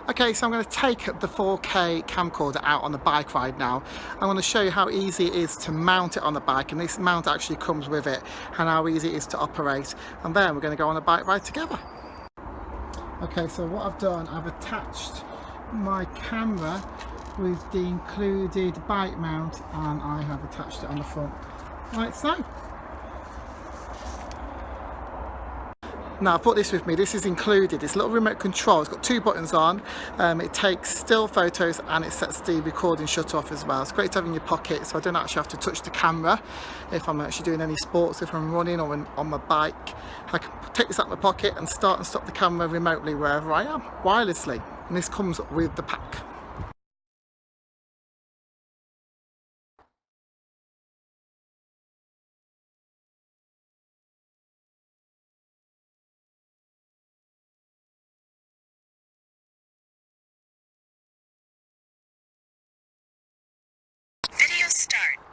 Okay, so I'm going to take the 4K camcorder out on the bike ride now. I'm going to show you how easy it is to mount it on the bike, and this mount actually comes with it, and how easy it is to operate. And then we're going to go on a bike ride together. Okay, so what I've done, I've attached my camera with the included bike mount, and I have attached it on the front, like so. Now I've brought this with me. This is included, this little remote control. It's got 2 buttons on. It takes still photos and it sets the recording shutter off as well. It's great to have in your pocket, so I don't actually have to touch the camera if I'm actually doing any sports, if I'm running or on my bike. I can take this out of my pocket and start and stop the camera remotely wherever I am, wirelessly. And this comes with the pack. Video start.